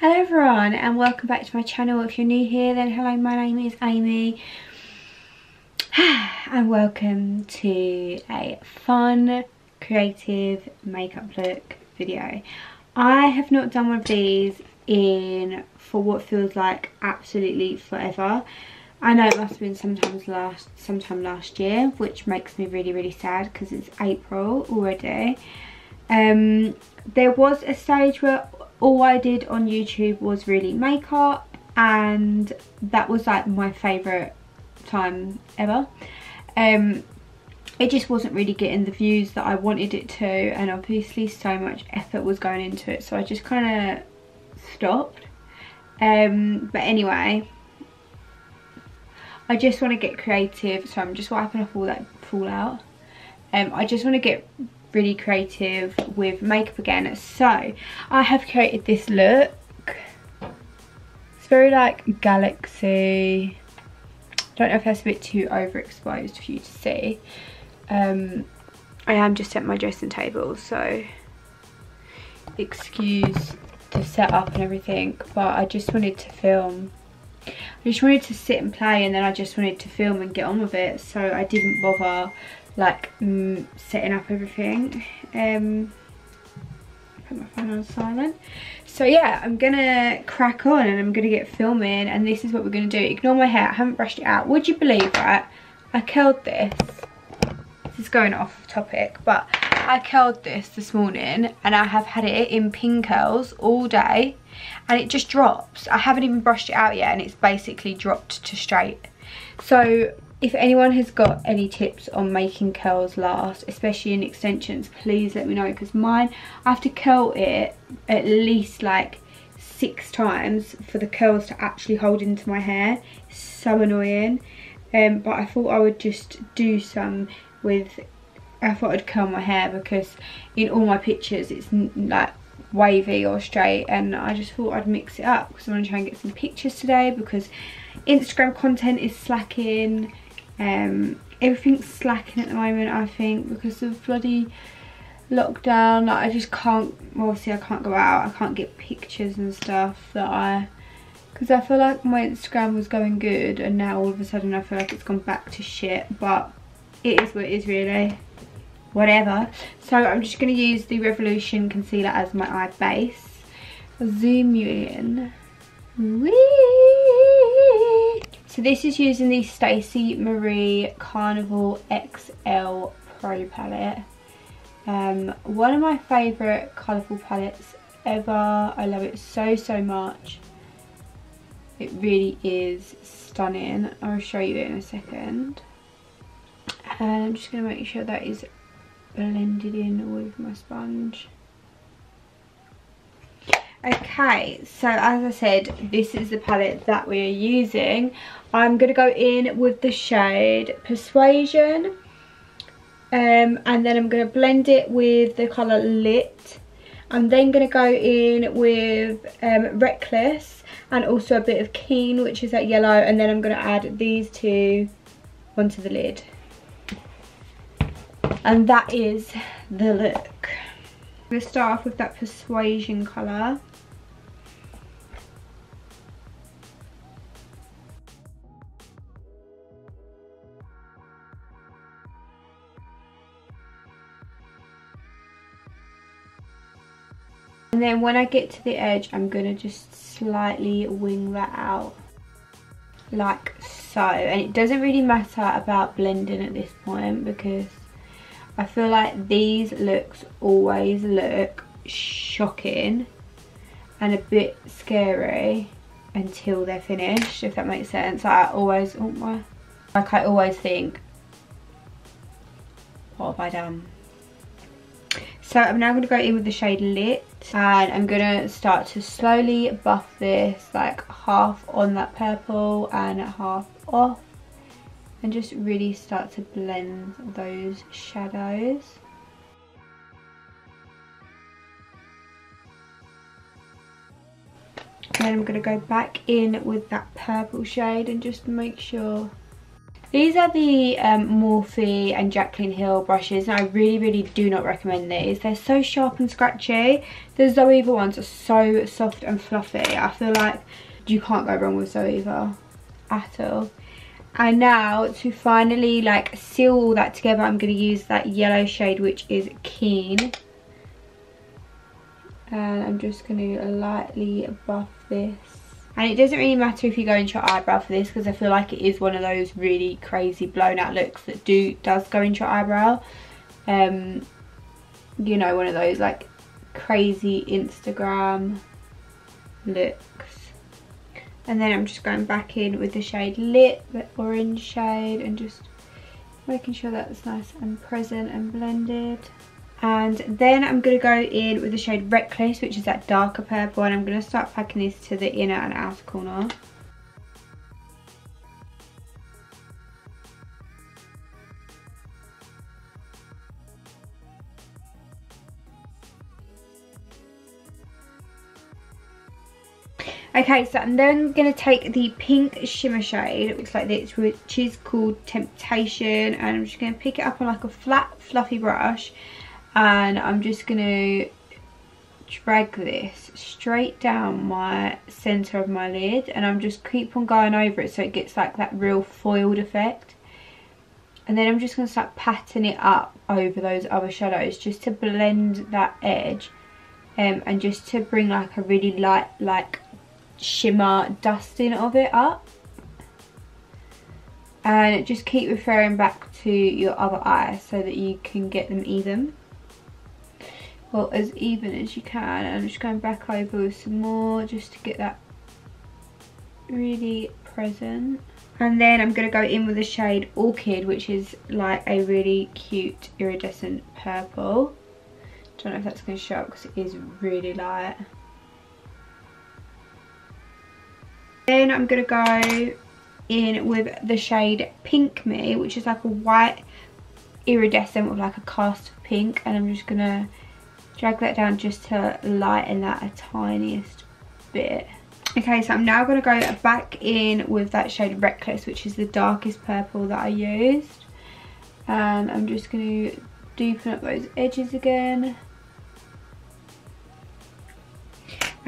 Hello everyone and welcome back to my channel. If you're new here then hello, my name is Amy and welcome to a fun creative makeup look video. I have not done one of these for what feels like absolutely forever. I know it must have been sometime last year, which makes me really sad because it's April already. There was a stage where all I did on YouTube was really makeup, and that was like my favourite time ever. It just wasn't really getting the views that I wanted it to, and obviously so much effort was going into it, so I just kind of stopped. But anyway, I just want to get creative, so I'm just wiping off all that fallout. I just want to get really creative with makeup again, so I have created this look. It's very like galaxy. Don't know if that's a bit too overexposed for you to see. I am just at my dressing table, so excuse the setup and everything, but I just wanted to film. I just wanted to sit and play, and then I just wanted to film and get on with it, so I didn't bother like setting up everything. Put my phone on silent. So yeah, I'm gonna crack on and I'm gonna get filming, and this is what we're gonna do. Ignore my hair, I haven't brushed it out. Would you believe, right, I curled this. This is going off topic, but I curled this morning and I have had it in pin curls all day and it just drops. I haven't even brushed it out yet and it's basically dropped to straight. So if anyone has got any tips on making curls last, especially in extensions, please let me know, because mine, I have to curl it at least like 6 times for the curls to actually hold into my hair. It's so annoying. But I thought I would just do some with, I thought I'd curl my hair because in all my pictures it's like wavy or straight, and I just thought I'd mix it up because I want to try and get some pictures today, because Instagram content is slacking. Everything's slacking at the moment, I think, because of bloody lockdown. Like, I just can't, obviously I can't go out, I can't get pictures and stuff that because I feel like my Instagram was going good and now all of a sudden I feel like it's gone back to shit, but it is what it is really, whatever. So I'm just going to use the Revolution concealer as my eye base. I'll zoom you in. Whee! So this is using the Stacey Marie Carnival XL Pro palette. One of my favourite colourful palettes ever. I love it so much. It really is stunning. I'll show you it in a second. And I'm just going to make sure that is blended in with my sponge. Okay, so as I said, this is the palette that we're using. I'm going to go in with the shade Persuasion, and then I'm going to blend it with the colour Lit. I'm then going to go in with Reckless and also a bit of Keen, which is that yellow, and then I'm going to add these two onto the lid. And that is the look. I'm going to start off with that Persuasion colour. And then when I get to the edge, I'm going to just slightly wing that out. Like so. And it doesn't really matter about blending at this point, because I feel like these looks always look shocking and a bit scary until they're finished, if that makes sense. I always, I always think, what have I done? So I'm now going to go in with the shade Lit, and I'm going to start to slowly buff this, like half on that purple and half off, and just really start to blend those shadows. And then I'm going to go back in with that purple shade and just make sure. These are the Morphe and Jaclyn Hill brushes, and I really do not recommend these. They're so sharp and scratchy. The Zoeva ones are so soft and fluffy. I feel like you can't go wrong with Zoeva at all. And now to finally like seal all that together, I'm going to use that yellow shade, which is Keen. And I'm just going to lightly buff this. And it doesn't really matter if you go into your eyebrow for this, because I feel like it is one of those really crazy blown out looks that does go into your eyebrow. You know, one of those like crazy Instagram looks. And then I'm just going back in with the shade Lit, the orange shade, and just making sure that's nice and present and blended. And then I'm going to go in with the shade Reckless, which is that darker purple, and I'm going to start packing these to the inner and outer corner. Okay, so I'm then going to take the pink shimmer shade, it looks like this, which is called Temptation, and I'm just going to pick it up on like a flat fluffy brush, and I'm just going to drag this straight down my centre of my lid, and I'm just keep on going over it so it gets like that real foiled effect. And then I'm just going to start patting it up over those other shadows just to blend that edge, and just to bring like a really light like shimmer dusting of it up. And just keep referring back to your other eye so that you can get them even, well, as even as you can. And I'm just going back over with some more just to get that really present. And then I'm going to go in with the shade Orchid, which is like a really cute iridescent purple. Don't know if that's going to show up because it is really light. Then I'm going to go in with the shade Pink Me, which is like a white iridescent with like a cast of pink, and I'm just going to drag that down just to lighten that a tiniest bit. Okay, so I'm now going to go back in with that shade Reckless, which is the darkest purple that I used, and I'm just going to deepen up those edges again.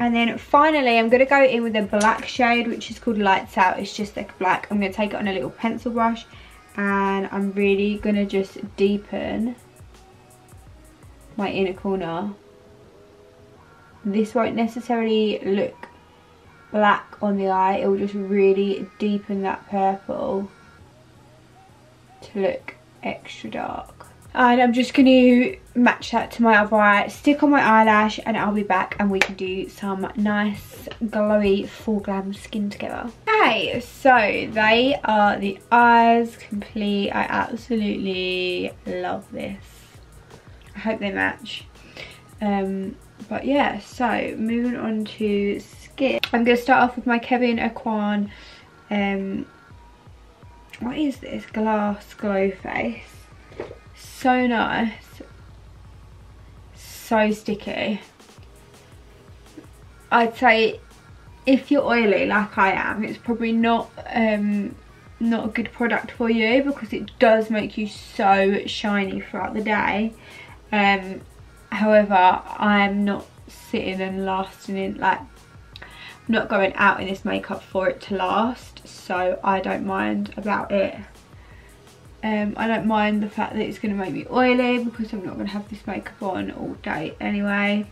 And then finally I'm going to go in with a black shade, which is called Lights Out. It's just like black. I'm going to take it on a little pencil brush, and I'm really going to just deepen my inner corner. This won't necessarily look black on the eye, it will just really deepen that purple to look extra dark. And I'm just going to match that to my other eye, stick on my eyelash, and I'll be back and we can do some nice glowy full glam skin together. Okay, so they are the eyes complete. I absolutely love this. I hope they match. But yeah, so moving on to skin. I'm going to start off with my Kevyn Aucoin, what is this? Glass Glow Face. So nice, so sticky. I'd say if you're oily like I am, it's probably not a good product for you, because it does make you so shiny throughout the day. However, I'm not sitting and lasting in, like, I'm not going out in this makeup for it to last, so I don't mind about it. I don't mind the fact that it's going to make me oily, because I'm not going to have this makeup on all day anyway.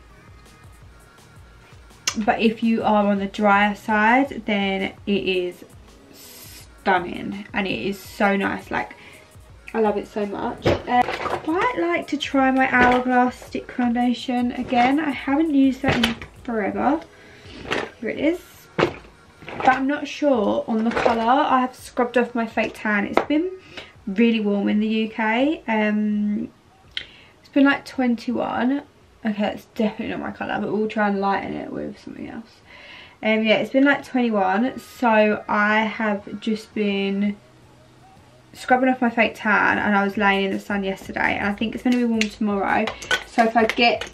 But if you are on the drier side, then it is stunning and it is so nice. Like, I love it so much. I quite like to try my Hourglass stick foundation again. I haven't used that in forever. Here it is. But I'm not sure on the colour. I have scrubbed off my fake tan. It's been really warm in the UK. It's been like 21. Okay, that's definitely not my colour, but we'll try and lighten it with something else. Yeah, it's been like 21, so I have just been scrubbing off my fake tan, and I was laying in the sun yesterday, and I think it's going to be warm tomorrow. So if I get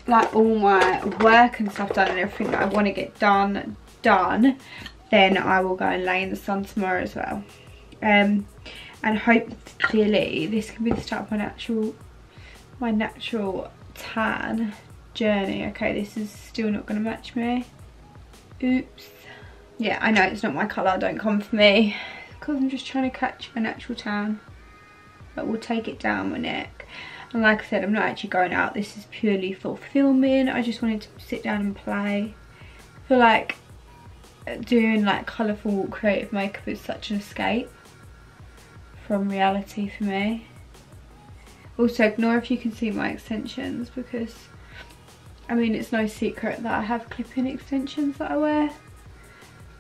like all my work and stuff done and everything that I want to get done, then I will go and lay in the sun tomorrow as well. And and hopefully this can be the start of my natural tan journey. Okay, this is still not going to match me. Oops. Yeah, I know it's not my colour, don't come for me, because I'm just trying to catch a natural tan, but we'll take it down my neck. And like I said, I'm not actually going out, this is purely for filming. I just wanted to sit down and play. I feel like doing like colourful creative makeup is such an escape from reality for me. Also, ignore if you can see my extensions, because I mean it's no secret that I have clip-in extensions that I wear,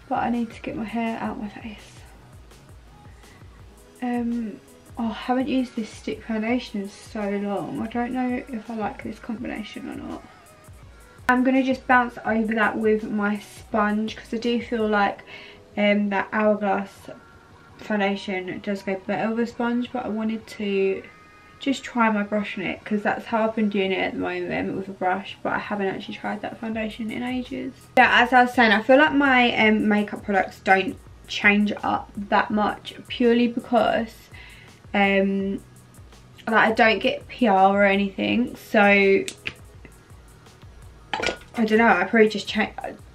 but I need to get my hair out my face. Oh, I haven't used this stick foundation in so long. I don't know if I like this combination or not. I'm going to just bounce over that with my sponge, because I do feel like that Hourglass foundation does go better with a sponge, but I wanted to just try my brush on it, because that's how I've been doing it at the moment with a brush, but I haven't actually tried that foundation in ages. Yeah, as I was saying, I feel like my makeup products don't change up that much, purely because like I don't get PR or anything, so I don't know, I probably just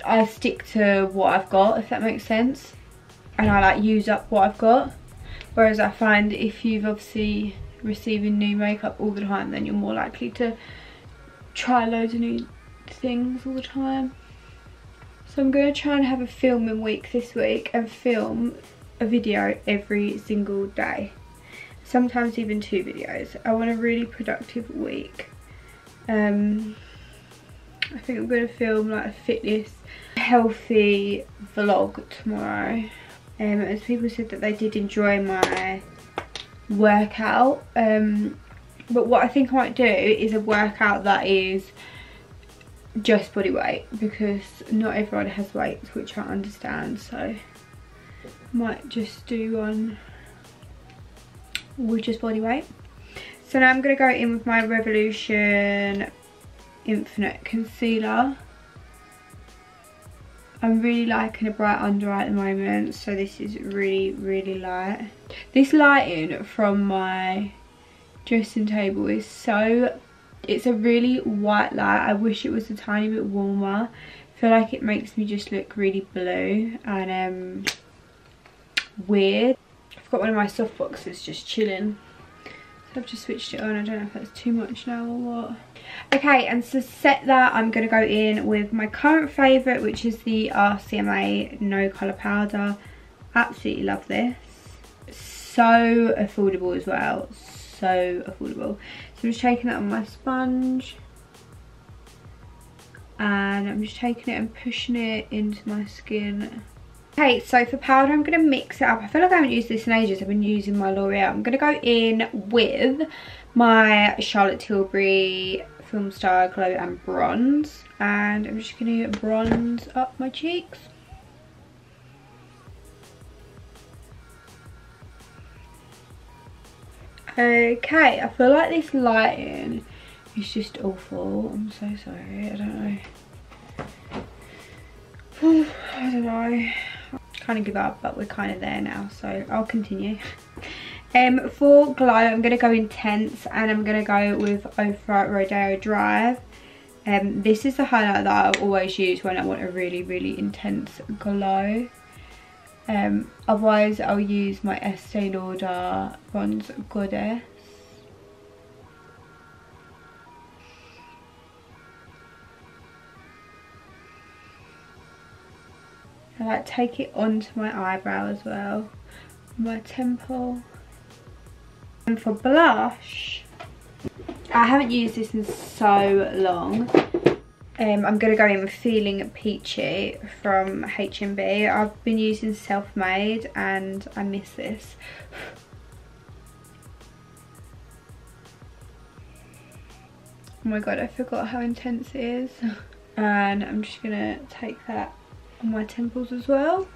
I stick to what I've got, if that makes sense, and I like use up what I've got. Whereas I find if you've obviously receiving new makeup all the time, then you're more likely to try loads of new things all the time. So I'm going to try and have a filming week this week and film a video every single day, sometimes even 2 videos. I want a really productive week. I think I'm going to film like a fitness healthy vlog tomorrow. As people said that they did enjoy my workout, but what I think I might do is a workout that is just body weight, because not everyone has weights, which I understand, so I might just do one with just body weight. So now I'm going to go in with my Revolution Infinite Concealer. I'm really liking a bright under eye at the moment, so this is really light. This lighting from my dressing table is so, it's a really white light. I wish it was a tiny bit warmer. I feel like it makes me just look really blue and weird. I've got one of my soft boxes just chilling, so I've just switched it on. I don't know if that's too much now or what. Okay, and to set that, I'm going to go in with my current favourite, which is the RCMA No Colour Powder. Absolutely love this. So affordable as well. So affordable. So I'm just taking that on my sponge. And I'm just taking it and pushing it into my skin. Okay, so for powder, I'm going to mix it up. I feel like I haven't used this in ages. I've been using my L'Oreal. I'm going to go in with my Charlotte Tilbury Film Star Glow and Bronze, and I'm just going to bronze up my cheeks. Okay, I feel like this lighting is just awful. I'm so sorry. I don't know. I don't know. Kind of give up, but we're kind of there now, so I'll continue. For glow, I'm going to go intense, and I'm going to go with Ofra Rodeo Drive. This is the highlight that I always use when I want a really intense glow. Otherwise I'll use my Estee Lauder Bronze Goddess. I like take it onto my eyebrow as well, my temple. And for blush, I haven't used this in so long. I'm going to go in with Feeling Peachy from H&B. I've been using Self Made and I miss this. Oh my god, I forgot how intense it is. And I'm just going to take that on my temples as well.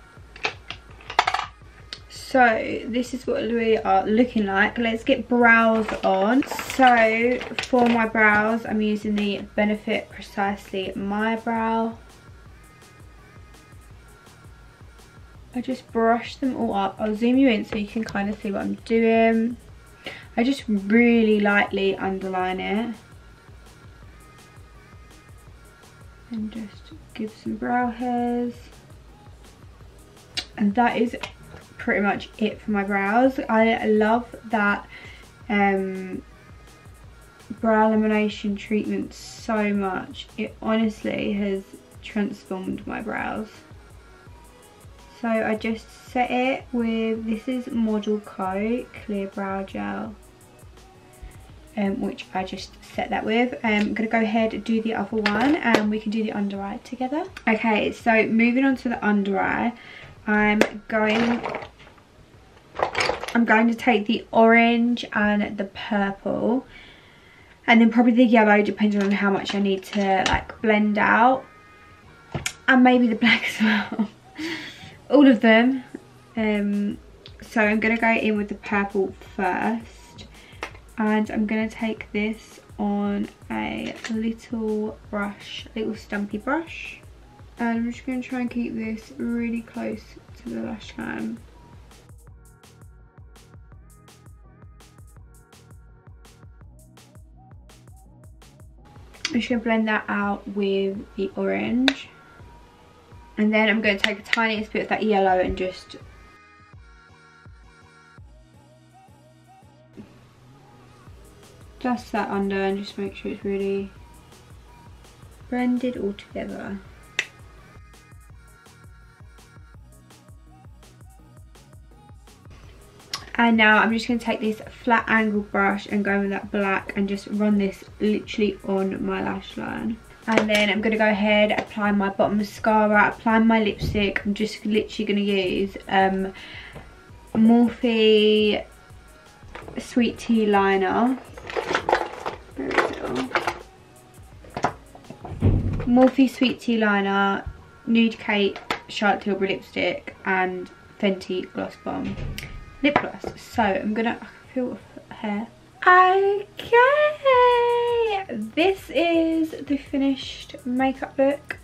So this is what we are looking like. Let's get brows on. So for my brows, I'm using the Benefit Precisely My Brow. I just brush them all up. I'll zoom you in so you can kind of see what I'm doing. I just really lightly underline it. And just give some brow hairs. And that is pretty much it for my brows. I love that brow lamination treatment so much. It honestly has transformed my brows. So I just set it with, this is Model Coat Clear Brow Gel, which I just set that with. I'm going to go ahead and do the other one and we can do the under eye together. Okay, so moving on to the under eye, I'm going to take the orange and the purple and then probably the yellow, depending on how much I need to like blend out, and maybe the black as well. All of them. So I'm going to go in with the purple first, and I'm going to take this on a little brush, little stumpy brush, and I'm just going to try and keep this really close to the lash line. I'm just going to blend that out with the orange, and then I'm going to take a tiniest bit of that yellow and just dust that under and just make sure it's really blended all together. And now I'm just going to take this flat angle brush and go with that black and just run this literally on my lash line. And then I'm going to go ahead, apply my bottom mascara, apply my lipstick. I'm just literally going to use Morphe Sweet Tea Liner. Where is it all? Morphe Sweet Tea Liner, Nude Cake Charlotte Tilbury lipstick, and Fenty Gloss Bomb lip gloss. So I'm gonna feel hair. Okay, this is the finished makeup look.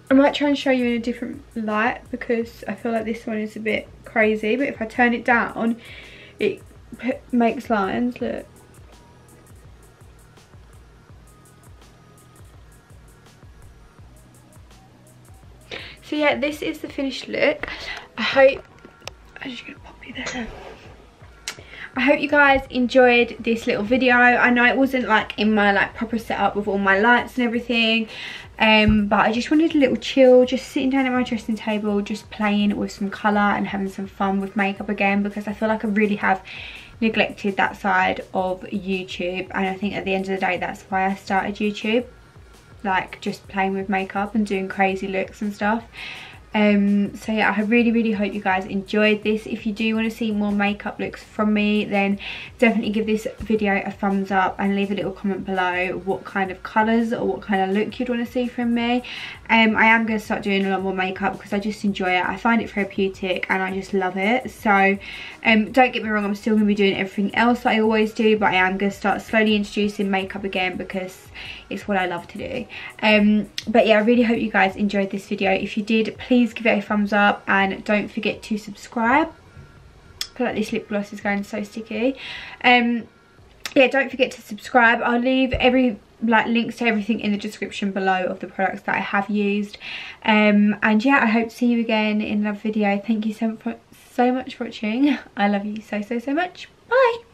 I might try and show you in a different light because I feel like this one is a bit crazy, but if I turn it down it makes lines. Look, so yeah, this is the finished look. I'm just gonna pop you there. I hope you guys enjoyed this little video. I know it wasn't like in my like proper setup with all my lights and everything, but I just wanted a little chill, just sitting down at my dressing table, just playing with some colour and having some fun with makeup again, because I feel like I really have neglected that side of YouTube, and I think at the end of the day that's why I started YouTube, like just playing with makeup and doing crazy looks and stuff. So yeah, I really hope you guys enjoyed this. If you do want to see more makeup looks from me, then definitely give this video a thumbs up and leave a little comment below what kind of colours or what kind of look you'd want to see from me. I am going to start doing a lot more makeup because I just enjoy it. I find it therapeutic and I just love it. So don't get me wrong, I'm still going to be doing everything else that I always do, but I am going to start slowly introducing makeup again because it's what I love to do. But yeah, I really hope you guys enjoyed this video. If you did, please give it a thumbs up and don't forget to subscribe. I feel like this lip gloss is going so sticky. Yeah, don't forget to subscribe. I'll leave links to everything in the description below of the products that I have used. And yeah, I hope to see you again in another video. Thank you so much for watching. I love you so much. Bye.